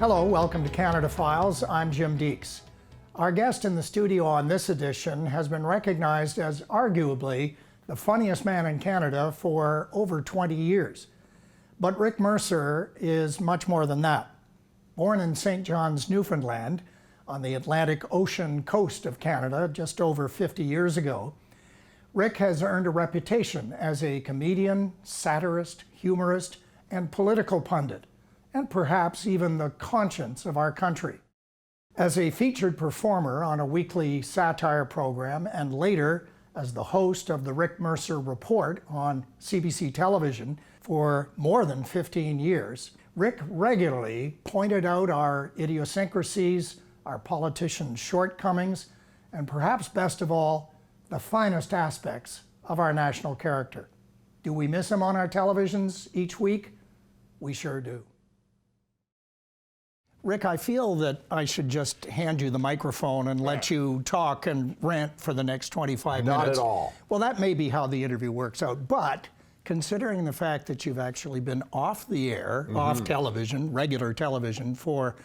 Hello, welcome to Canada Files. I'm Jim Deeks. Our guest in the studio on this edition has been recognized as arguably the funniest man in Canada for over 20 years. But Rick Mercer is much more than that. Born in St. John's, Newfoundland, on the Atlantic Ocean coast of Canada just over 50 years ago, Rick has earned a reputation as a comedian, satirist, humorist, and political pundit, and perhaps even the conscience of our country. As a featured performer on a weekly satire program, and later as the host of the Rick Mercer Report on CBC television for more than 15 years, Rick regularly pointed out our idiosyncrasies, our politicians' shortcomings, and perhaps best of all, the finest aspects of our national character. Do we miss him on our televisions each week? We sure do. Rick, I feel that I should just hand you the microphone and let you talk and rant for the next 25 minutes. Not at all. Well, that may be how the interview works out, but considering the fact that you've actually been off the air, off television, regular television, for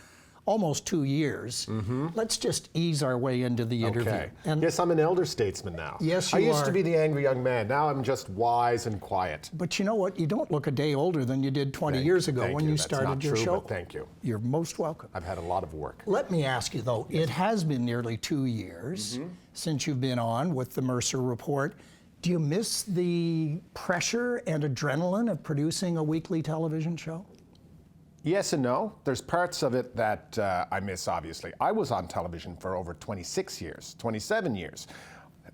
almost 2 years, let's just ease our way into the interview. Okay. And yes, I'm an elder statesman now. Yes, you I used are. to be the angry young man. Now I'm just wise and quiet. But you know what? You don't look a day older than you did 20 years ago when you started your show. But thank you. You're most welcome. I've had a lot of work. Let me ask you, though, it has been nearly 2 years since you've been on with the Mercer Report. Do you miss the pressure and adrenaline of producing a weekly television show? Yes and no. There's parts of it that I miss, obviously. I was on television for over 26 years, 27 years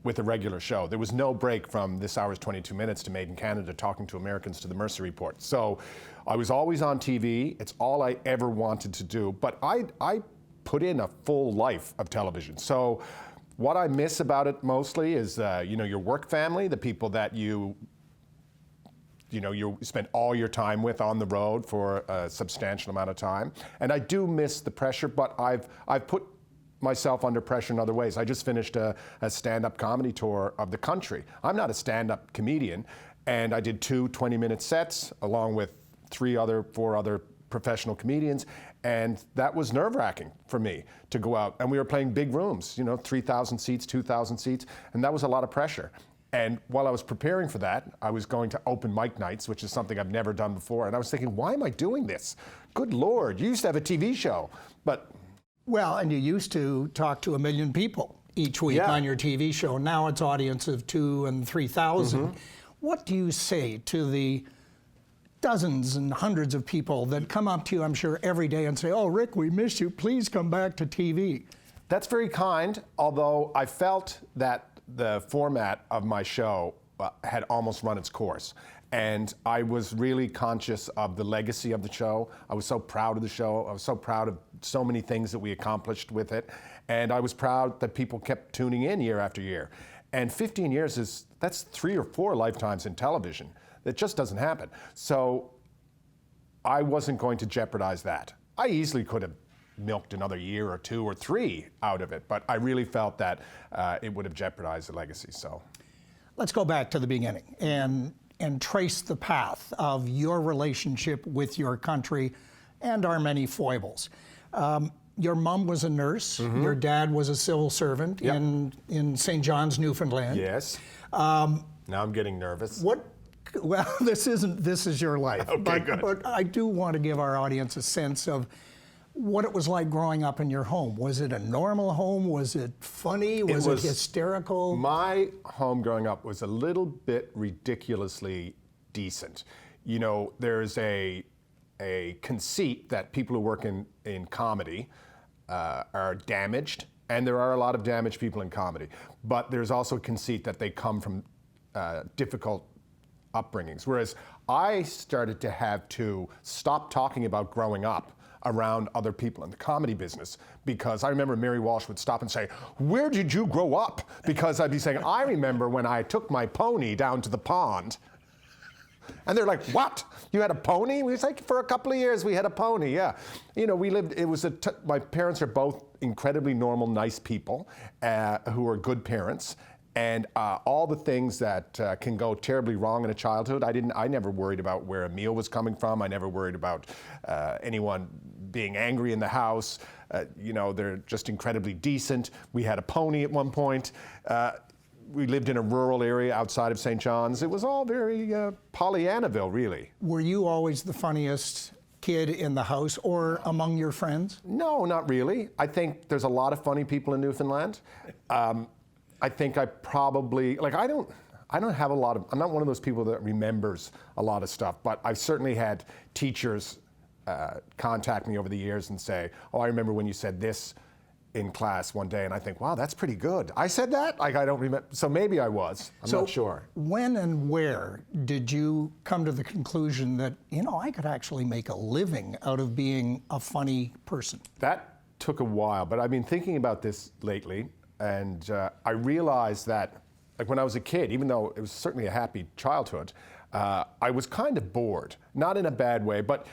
with a regular show. There was no break from This Hour's 22 Minutes to Made in Canada, talking to Americans, to the Mercer Report. So I was always on TV. It's all I ever wanted to do. But I put in a full life of television. So what I miss about it mostly is, your work family, the people that you spend all your time with on the road for a substantial amount of time. And I do miss the pressure, but I've put myself under pressure in other ways. I just finished a stand-up comedy tour of the country. I'm not a stand-up comedian, and I did 2 20-minute sets along with 4 other professional comedians, and that was nerve-wracking for me to go out. And we were playing big rooms, 3,000 seats, 2,000 seats, and that was a lot of pressure. And while I was preparing for that, I was going to open mic nights, which is something I've never done before. And I was thinking, why am I doing this? Good Lord, you used to have a TV show, but... Well, and you used to talk to 1 million people each week on your TV show. Now it's audience of 2,000 and 3,000. What do you say to the dozens and hundreds of people that come up to you, I'm sure, every day and say, oh, Rick, we miss you. Please come back to TV. That's very kind, although I felt that the format of my show had almost run its course. And I was really conscious of the legacy of the show. I was so proud of the show. I was so proud of so many things that we accomplished with it. And I was proud that people kept tuning in year after year. And 15 years that's 3 or 4 lifetimes in television. That just doesn't happen. So I wasn't going to jeopardize that. I easily could have milked another year or 2 or 3 out of it, but I really felt that it would have jeopardized the legacy. So let's go back to the beginning and trace the path of your relationship with your country and our many foibles. Your mom was a nurse. Your dad was a civil servant in St. John's, Newfoundland. Yes. Now I'm getting nervous. Well, this is your life. Okay, good. But I do want to give our audience a sense of what it was like growing up in your home. Was it a normal home? Was it funny? Was it hysterical? My home growing up was a little bit ridiculously decent. There's a conceit that people who work in comedy are damaged, and there are a lot of damaged people in comedy. But there's also a conceit that they come from difficult upbringings. Whereas I started to have to stop talking about growing up around other people in the comedy business, because I remember Mary Walsh would stop and say, where did you grow up? Because I'd be saying, I remember when I took my pony down to the pond. And they're like, what? You had a pony? We was like, for a couple of years we had a pony, yeah. We lived, my parents are both incredibly normal, nice people who are good parents. And all the things that can go terribly wrong in a childhood, I never worried about where a meal was coming from. I never worried about anyone being angry in the house. They're just incredibly decent. We had a pony at one point. We lived in a rural area outside of St. John's. It was all very Pollyannaville, really. Were you always the funniest kid in the house or among your friends? No, not really. I think there's a lot of funny people in Newfoundland. I think I probably, I don't have a lot of, I'm not one of those people that remembers a lot of stuff, but I've certainly had teachers contact me over the years and say, oh, I remember when you said this in class one day, and I think, wow, that's pretty good. I said that? I don't remember. So maybe I was. I'm not sure. When and where did you come to the conclusion that, I could actually make a living out of being a funny person? That took a while, but I've been thinking about this lately, and I realized that, when I was a kid, even though it was certainly a happy childhood, I was kind of bored. Not in a bad way, but,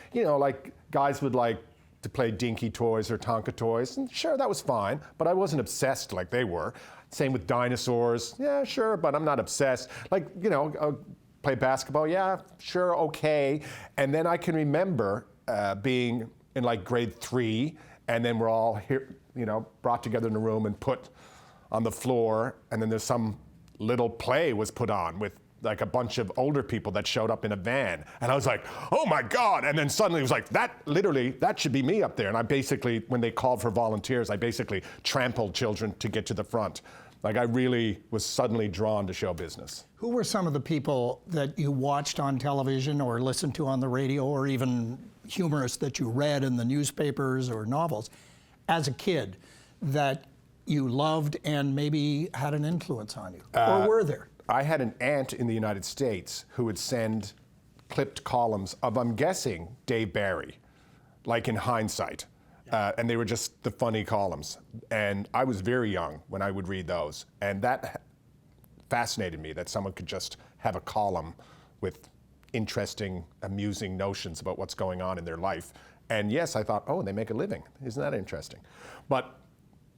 guys would like to play dinky toys or Tonka toys, and sure, that was fine, but I wasn't obsessed like they were. Same with dinosaurs. Yeah, sure, but I'm not obsessed. Play basketball, yeah, sure, okay. And then I can remember being in grade 3, and then we're all here, brought together in a room and put on the floor, and then there's some little play was put on with a bunch of older people that showed up in a van. And I was like, oh my God. And then suddenly it was like, that should be me up there. And I basically, when they called for volunteers, I basically trampled children to get to the front. I really was suddenly drawn to show business. Who were some of the people that you watched on television or listened to on the radio, or even humorists that you read in the newspapers or novels as a kid that you loved and maybe had an influence on you? Or were there? I had an aunt in the United States who would send clipped columns of, I'm guessing, Dave Barry, in hindsight. And they were just the funny columns. And I was very young when I would read those. And that fascinated me, that someone could just have a column with interesting, amusing notions about what's going on in their life. And yes, I thought, oh, they make a living. Isn't that interesting? But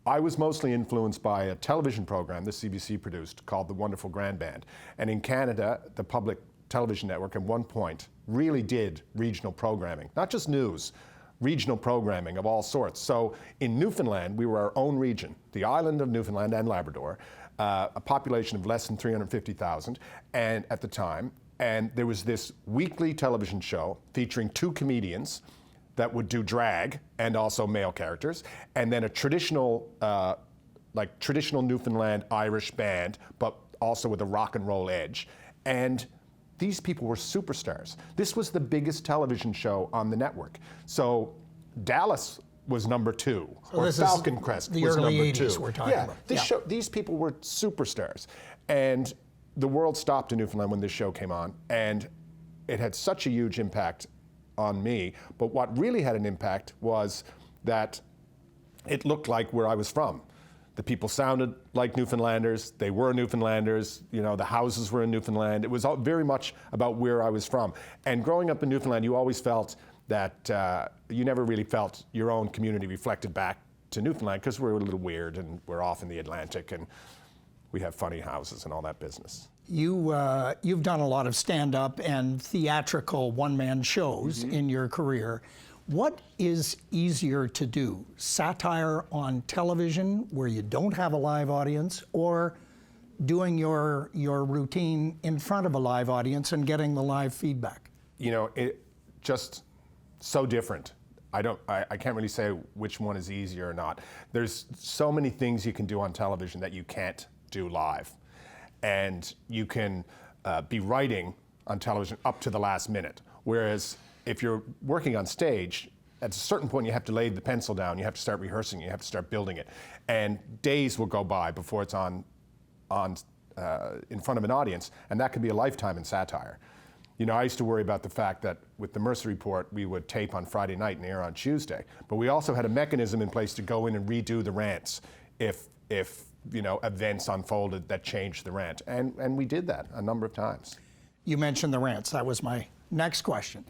I was mostly influenced by a television program the CBC produced called The Wonderful Grand Band. And in Canada, the public television network at one point really did regional programming, not just news, regional programming of all sorts. So in Newfoundland, we were our own region, the island of Newfoundland and Labrador, a population of less than 350,000 and at the time. And there was this weekly television show featuring 2 comedians that would do drag and also male characters, and then a traditional Newfoundland Irish band, but also with a rock and roll edge. And these people were superstars. This was the biggest television show on the network. So Dallas was number 2, or Falcon Crest was number 2. The early 80s we're talking about. These people were superstars. And the world stopped in Newfoundland when this show came on, and it had such a huge impact on me. But what really had an impact was that it looked like where I was from. The people sounded like Newfoundlanders. They were Newfoundlanders. The houses were in Newfoundland. It was all very much about where I was from. And growing up in Newfoundland, you always felt that you never really felt your own community reflected back to Newfoundland, because we're a little weird and we're off in the Atlantic and we have funny houses and all that business. You've done a lot of stand-up and theatrical one-man shows in your career. What is easier to do, satire on television where you don't have a live audience, or doing your routine in front of a live audience and getting the live feedback? It just so different. I can't really say which one is easier or not. There's so many things you can do on television that you can't do live. And you can be writing on television up to the last minute. Whereas if you're working on stage, at a certain point you have to lay the pencil down, you have to start rehearsing, you have to start building it. And days will go by before it's on in front of an audience, and that could be a lifetime in satire. I used to worry about the fact that with the Mercer report, we would tape on Friday night and air on Tuesday. But we also had a mechanism in place to go in and redo the rants if events unfolded that changed the rant. And we did that a number of times. You mentioned the rants. That was my next question.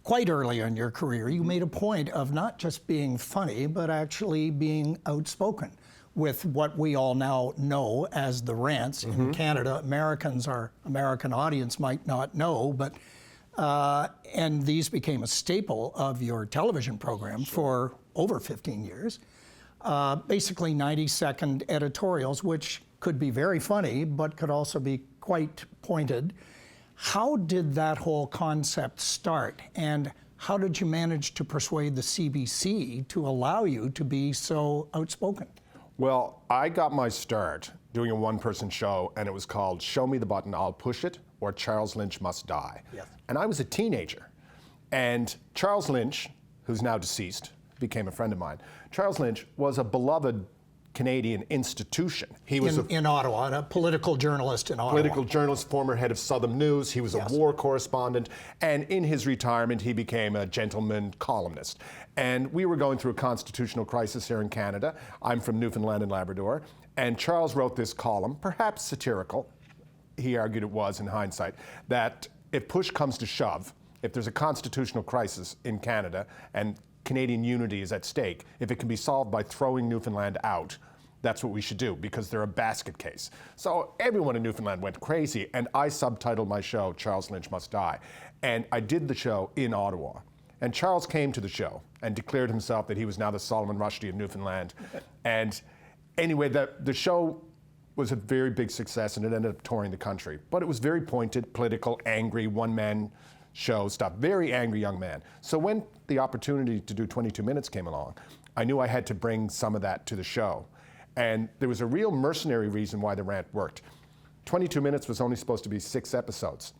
Quite early in your career, you made a point of not just being funny, but actually being outspoken with what we all now know as the rants in Canada. American audience might not know, but And these became a staple of your television program for over 15 years. Basically 90-second editorials, which could be very funny, but could also be quite pointed. How did that whole concept start? And how did you manage to persuade the CBC to allow you to be so outspoken? Well, I got my start doing a one-person show, and it was called Show Me the Button, I'll Push It, or Charles Lynch Must Die. Yes. And I was a teenager. And Charles Lynch, who's now deceased, became a friend of mine. Charles Lynch was a beloved Canadian institution. He was in Ottawa, a political journalist in Ottawa. Political journalist, former head of Southern News. He was a Yes. war correspondent. And in his retirement, he became a gentleman columnist. And we were going through a constitutional crisis here in Canada. I'm from Newfoundland and Labrador. And Charles wrote this column, perhaps satirical, he argued it was in hindsight, that if push comes to shove, if there's a constitutional crisis in Canada and Canadian unity is at stake, if it can be solved by throwing Newfoundland out, that's what we should do, because they're a basket case. So everyone in Newfoundland went crazy, and I subtitled my show, Charles Lynch Must Die. And I did the show in Ottawa. And Charles came to the show and declared himself that he was now the Solomon Rushdie of Newfoundland. And anyway, the show was a very big success, and it ended up touring the country. But it was very pointed, political, angry, one-man show stuff, very angry young man. So when the opportunity to do 22 Minutes came along, I knew I had to bring some of that to the show. And there was a real mercenary reason why the rant worked. 22 Minutes was only supposed to be 6 episodes.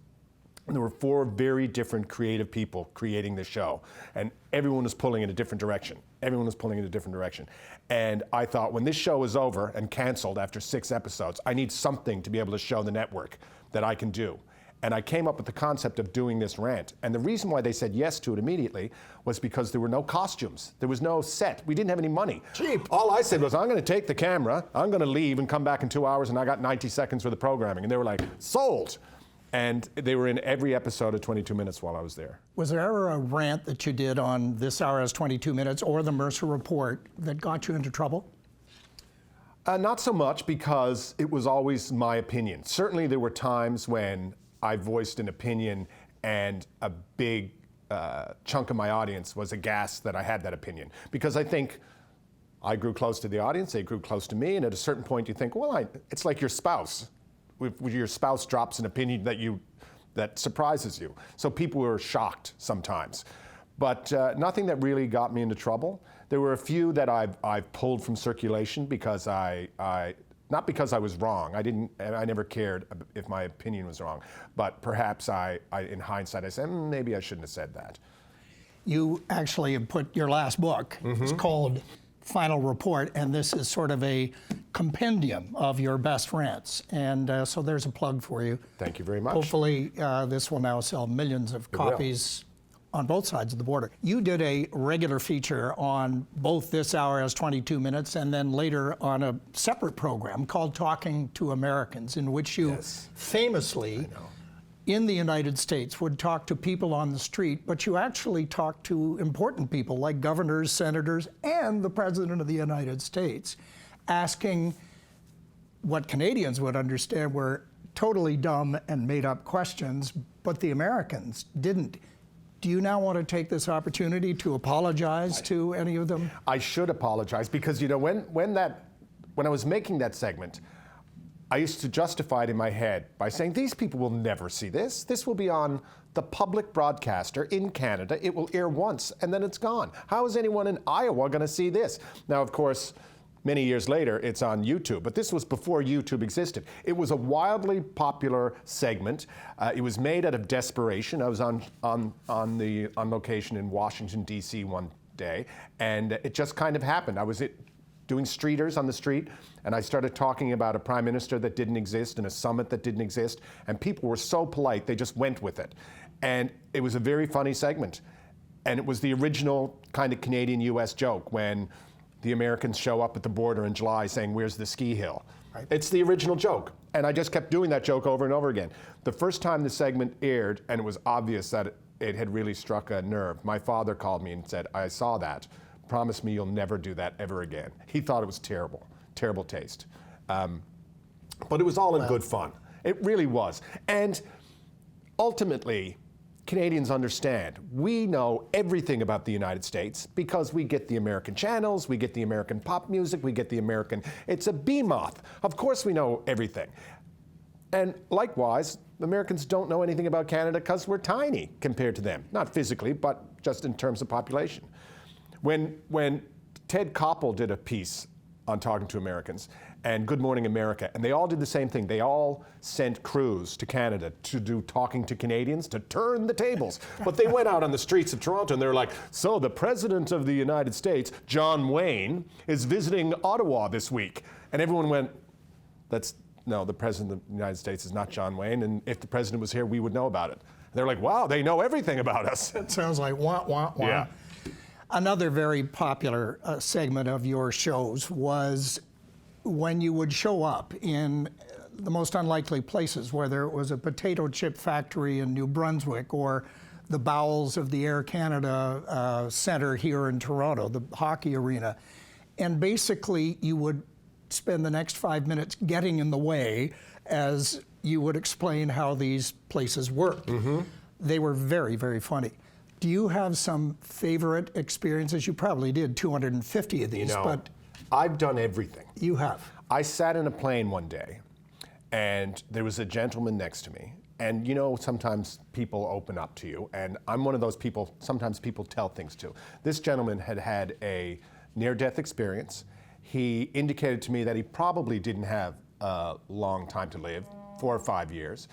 And there were 4 very different creative people creating the show. And everyone was pulling in a different direction. Everyone was pulling in a different direction. And I thought, when this show is over and canceled after 6 episodes, I need something to be able to show the network that I can do. And I came up with the concept of doing this rant. And the reason why they said yes to it immediately was because there were no costumes. There was no set. We didn't have any money. Cheap. All I said was, I'm going to take the camera, I'm going to leave and come back in 2 hours, and I got 90 seconds for the programming. And they were like, sold. And they were in every episode of 22 Minutes while I was there. Was there ever a rant that you did on This Hour Has 22 Minutes or the Mercer Report that got you into trouble? Not so much, because it was always my opinion. Certainly there were times when I voiced an opinion and a big chunk of my audience was aghast that I had that opinion. Because I think I grew close to the audience, they grew close to me, and at a certain point you think, well, it's like your spouse. If your spouse drops an opinion that surprises you. So people were shocked sometimes. But nothing that really got me into trouble. There were a few that I've pulled from circulation because not because I was wrong. I never cared if my opinion was wrong. But perhaps in hindsight, I said, maybe I shouldn't have said that. You actually have put your last book. It's called Final Report, and this is sort of a compendium of your best rants. And so there's a plug for you. Thank you very much. Hopefully this will now sell millions of copies on both sides of the border. You did a regular feature on both This Hour Has 22 Minutes and then later on a separate program called Talking to Americans, in which you famously, in the United States, would talk to people on the street, but you actually talked to important people like governors, senators, and the President of the United States, asking what Canadians would understand were totally dumb and made up questions, but the Americans didn't. Do you now want to take this opportunity to apologize to any of them? I should apologize, because when I was making that segment, I used to justify it in my head by saying, these people will never see this. This will be on the public broadcaster in Canada. It will air once and then it's gone. How is anyone in Iowa going to see this? Now, of course, many years later, it's on YouTube, but this was before YouTube existed. It was a wildly popular segment. It was made out of desperation. I was on location in Washington, D.C. one day, and it just kind of happened. I was doing streeters on the street, and I started talking about a prime minister that didn't exist and a summit that didn't exist, and people were so polite, they just went with it. And it was a very funny segment. And it was the original kind of Canadian-US joke when the Americans show up at the border in July saying, where's the ski hill? Right. It's the original joke. And I just kept doing that joke over and over again. The first time the segment aired, and it was obvious that it had really struck a nerve, my father called me and said, I saw that. Promise me you'll never do that ever again. He thought it was terrible, terrible taste. But it was all in good fun. It really was. And ultimately, Canadians understand. We know everything about the United States because we get the American channels, we get the American pop music, we get the American, it's a behemoth. Of course we know everything. And likewise, Americans don't know anything about Canada because we're tiny compared to them. Not physically, but just in terms of population. When Ted Koppel did a piece on Talking to Americans and Good Morning America, and they all did the same thing. They all sent crews to Canada to do Talking to Canadians, to turn the tables. But they went out on the streets of Toronto and they were like, so the President of the United States, John Wayne, is visiting Ottawa this week. And everyone went, no, the President of the United States is not John Wayne, and if the President was here, we would know about it. And they're like, wow, they know everything about us. It sounds like wah, wah, wah. Yeah. Another very popular segment of your shows was when you would show up in the most unlikely places, whether it was a potato chip factory in New Brunswick or the bowels of the Air Canada Centre here in Toronto, the hockey arena. And basically, you would spend the next 5 minutes getting in the way as you would explain how these places worked. Mm-hmm. They were very, very funny. Do you have some favorite experiences? You probably did 250 of these, but I've done everything. You have. I sat in a plane one day, and there was a gentleman next to me. And sometimes people open up to you, and I'm one of those people, sometimes people tell things to. This gentleman had had a near-death experience. He indicated to me that he probably didn't have a long time to live, 4 or 5 years.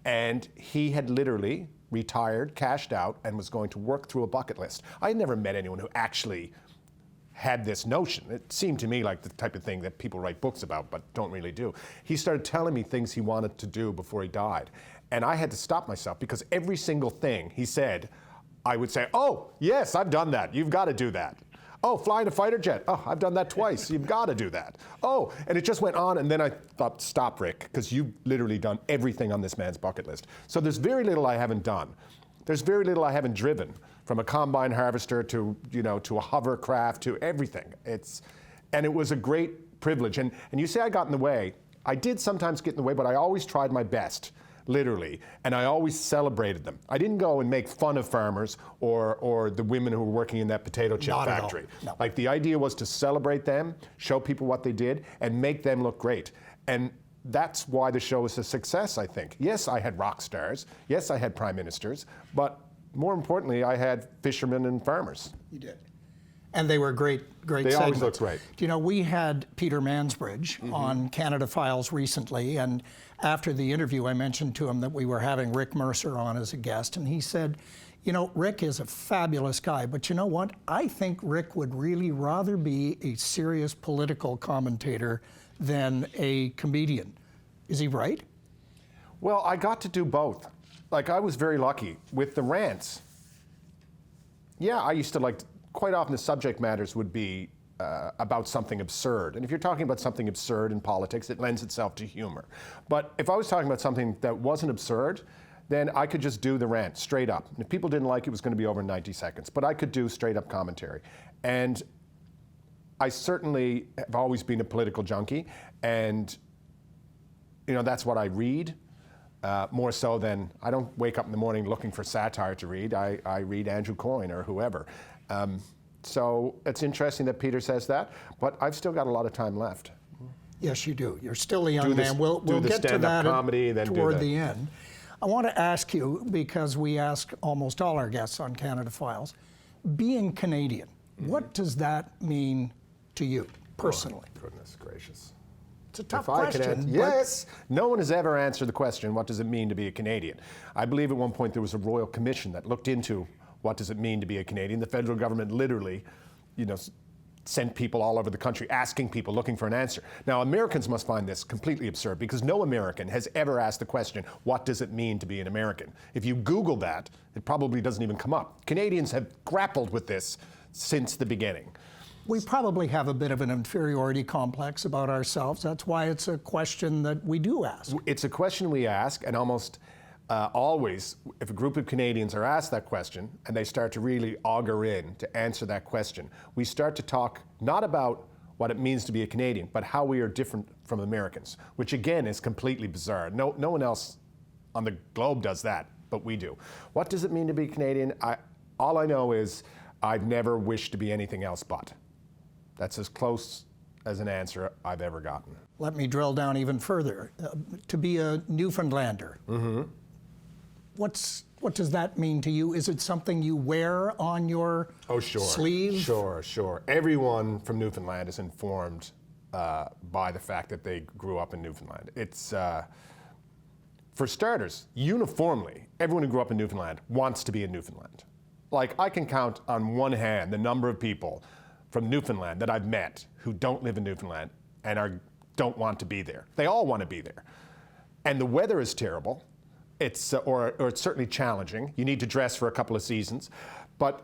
And he had literally retired, cashed out, and was going to work through a bucket list. I had never met anyone who actually had this notion. It seemed to me like the type of thing that people write books about but don't really do. He started telling me things he wanted to do before he died. And I had to stop myself because every single thing he said, I would say, oh, yes, I've done that. You've got to do that. Oh, flying a fighter jet. Oh, I've done that twice. You've got to do that. Oh, and it just went on, and then I thought, stop, Rick, because you've literally done everything on this man's bucket list. So there's very little I haven't done. There's very little I haven't driven, from a combine harvester to a hovercraft to everything. And it was a great privilege. And you say I got in the way. I did sometimes get in the way, but I always tried my best. Literally, and I always celebrated them. I didn't go and make fun of farmers or the women who were working in that potato chip factory. No. Like, the idea was to celebrate them, show people what they did, and make them look great. And that's why the show is a success, I think. Yes, I had rock stars. Yes, I had prime ministers. But more importantly, I had fishermen and farmers. You did. And they were great segments. They always look great. We had Peter Mansbridge on Canada Files recently, and after the interview, I mentioned to him that we were having Rick Mercer on as a guest, and he said, Rick is a fabulous guy, but you know what? I think Rick would really rather be a serious political commentator than a comedian. Is he right? Well, I got to do both. Like, I was very lucky with the rants. Yeah, I used to quite often the subject matters would be about something absurd. And if you're talking about something absurd in politics, it lends itself to humor. But if I was talking about something that wasn't absurd, then I could just do the rant straight up. And if people didn't like it, it was going to be over in 90 seconds. But I could do straight up commentary. And I certainly have always been a political junkie. And that's what I read. More so than, I don't wake up in the morning looking for satire to read. I read Andrew Coyne or whoever. So it's interesting that Peter says that, but I've still got a lot of time left. Yes, you do. You're still a young man. We'll get to that comedy, then toward the end. I want to ask you, because we ask almost all our guests on Canada Files, being Canadian, what does that mean to you personally? Oh, goodness gracious. It's a tough question. Yes. No one has ever answered the question, what does it mean to be a Canadian? I believe at one point there was a royal commission that looked into what does it mean to be a Canadian. The federal government literally, sent people all over the country asking people, looking for an answer. Now, Americans must find this completely absurd because no American has ever asked the question, what does it mean to be an American? If you Google that, it probably doesn't even come up. Canadians have grappled with this since the beginning. We probably have a bit of an inferiority complex about ourselves. That's why it's a question that we do ask. It's a question we ask, and almost always, if a group of Canadians are asked that question and they start to really auger in to answer that question, we start to talk not about what it means to be a Canadian, but how we are different from Americans, which again is completely bizarre. No one else on the globe does that but we do. What does it mean to be Canadian? All I know is I've never wished to be anything else but. That's as close as an answer I've ever gotten. Let me drill down even further. To be a Newfoundlander, what does that mean to you? Is it something you wear on your sleeve? Sure. Everyone from Newfoundland is informed by the fact that they grew up in Newfoundland. It's, for starters, uniformly, everyone who grew up in Newfoundland wants to be in Newfoundland. Like, I can count on one hand the number of people from Newfoundland that I've met who don't live in Newfoundland and don't want to be there. They all want to be there. And the weather is terrible. It's or it's certainly challenging. You need to dress for a couple of seasons, but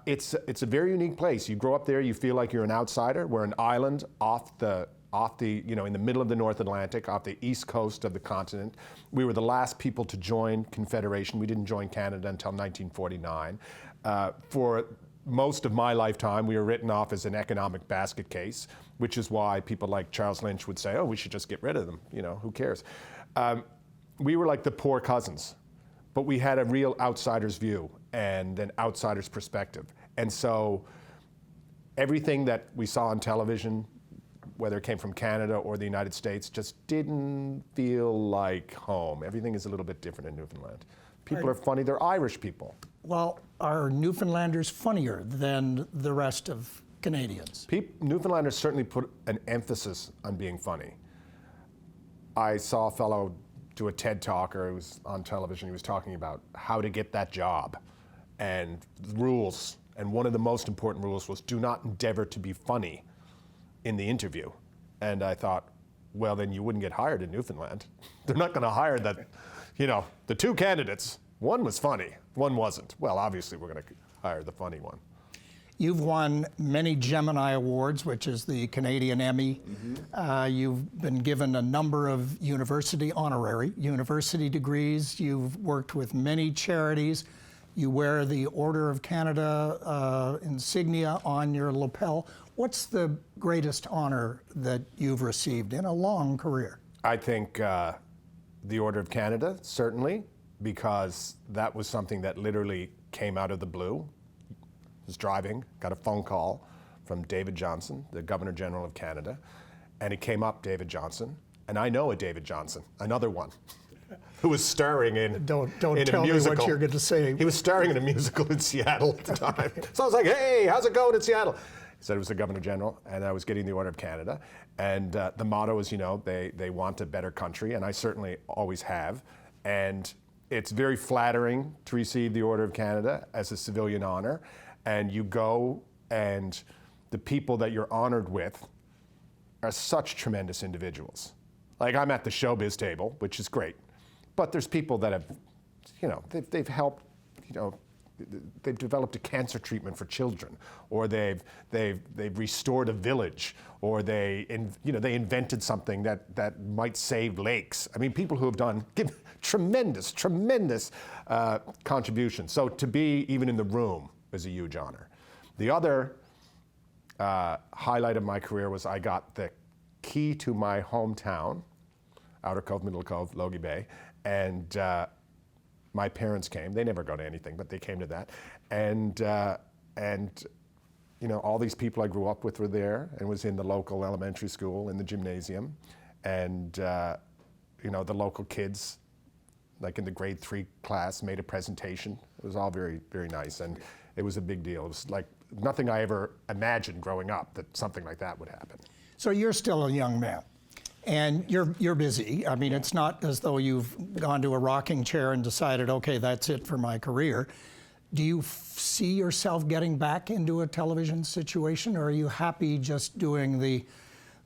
it's a very unique place. You grow up there, you feel like you're an outsider. We're an island off the in the middle of the North Atlantic, off the east coast of the continent. We were the last people to join Confederation. We didn't join Canada until 1949. For most of my lifetime, we were written off as an economic basket case, which is why people like Charles Lynch would say, "Oh, we should just get rid of them. Who cares?" We were like the poor cousins, but we had a real outsider's view and an outsider's perspective. And so everything that we saw on television, whether it came from Canada or the United States, just didn't feel like home. Everything is a little bit different in Newfoundland. People are funny, they're Irish people. Well, are Newfoundlanders funnier than the rest of Canadians? Newfoundlanders certainly put an emphasis on being funny. I saw a fellow do a TED Talk, or it was on television, he was talking about how to get that job and rules. And one of the most important rules was do not endeavor to be funny in the interview. And I thought, well, then you wouldn't get hired in Newfoundland. They're not going to hire the two candidates. One was funny, one wasn't. Well, obviously we're going to hire the funny one. You've won many Gemini Awards, which is the Canadian Emmy. You've been given a number of honorary university degrees. You've worked with many charities. You wear the Order of Canada insignia on your lapel. What's the greatest honor that you've received in a long career? I think the Order of Canada, certainly, because that was something that literally came out of the blue. I was driving, got a phone call from David Johnson, the Governor General of Canada, and it came up, David Johnson, and I know a David Johnson, another one, who was starring in Don't in tell a musical. Me what you're going to say. He was starring in a musical in Seattle at the time. So I was like, "Hey, how's it going in Seattle?" He said it was the Governor General, and I was getting the Order of Canada, and the motto is, they want a better country, and I certainly always have, and it's very flattering to receive the Order of Canada as a civilian honor. And you go, and the people that you're honored with are such tremendous individuals. Like, I'm at the showbiz table, which is great, but there's people that have, they've helped, they've developed a cancer treatment for children, or they've restored a village, or they invented something that might save lakes. I mean, people who have give tremendous contributions. So to be even in the room is a huge honor. The other highlight of my career was I got the key to my hometown, Outer Cove, Middle Cove, Logie Bay, and my parents came. They never go to anything, but they came to that. And all these people I grew up with were there, and was in the local elementary school, in the gymnasium. And, the local kids, like in the grade 3 class, made a presentation. It was all very, very nice. And it was a big deal. It was like nothing I ever imagined growing up that something like that would happen. So you're still a young man, and you're busy. I mean, it's not as though you've gone to a rocking chair and decided, okay, that's it for my career. Do you see yourself getting back into a television situation, or are you happy just doing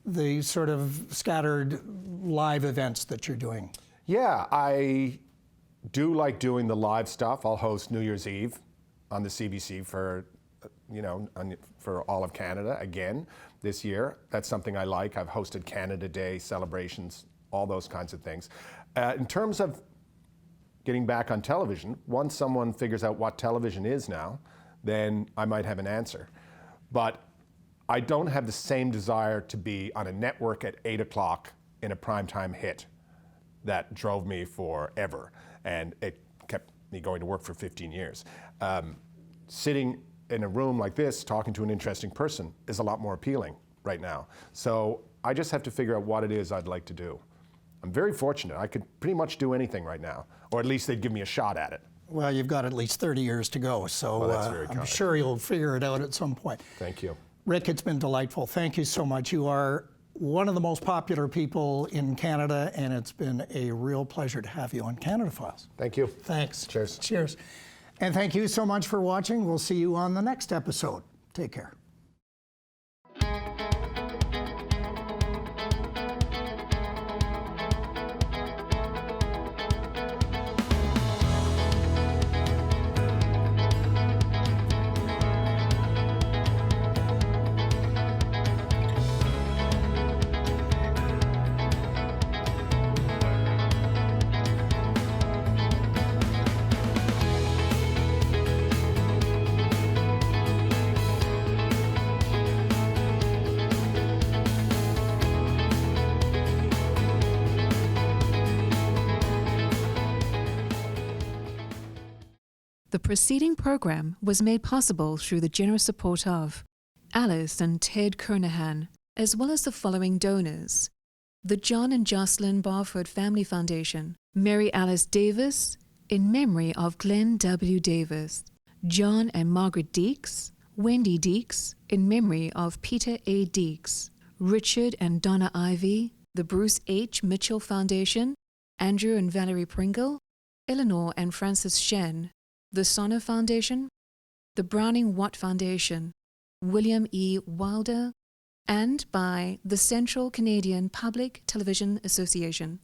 the sort of scattered live events that you're doing? Yeah, I do like doing the live stuff. I'll host New Year's Eve on the CBC for all of Canada again this year. That's something I like. I've hosted Canada Day celebrations, all those kinds of things. In terms of getting back on television, once someone figures out what television is now, then I might have an answer. But I don't have the same desire to be on a network at 8 o'clock in a primetime hit that drove me forever. And it kept me going to work for 15 years. Sitting in a room like this, talking to an interesting person is a lot more appealing right now. So I just have to figure out what it is I'd like to do. I'm very fortunate. I could pretty much do anything right now, or at least they'd give me a shot at it. Well, you've got at least 30 years to go, so Well, that's very I'm kind. sure you'll figure it out at some point. Thank you. Rick, it's been delightful. Thank you so much. You are one of the most popular people in Canada, and it's been a real pleasure to have you on Canada Files. Thank you. Thanks. Cheers. Cheers. And thank you so much for watching. We'll see you on the next episode. Take care. The preceding program was made possible through the generous support of Alice and Ted Kernahan, as well as the following donors: the John and Jocelyn Barford Family Foundation, Mary Alice Davis, in memory of Glenn W. Davis, John and Margaret Deeks, Wendy Deeks, in memory of Peter A. Deeks, Richard and Donna Ivy, the Bruce H. Mitchell Foundation, Andrew and Valerie Pringle, Eleanor and Francis Shen, the Sonner Foundation, the Browning Watt Foundation, William E. Wilder, and by the Central Canadian Public Television Association.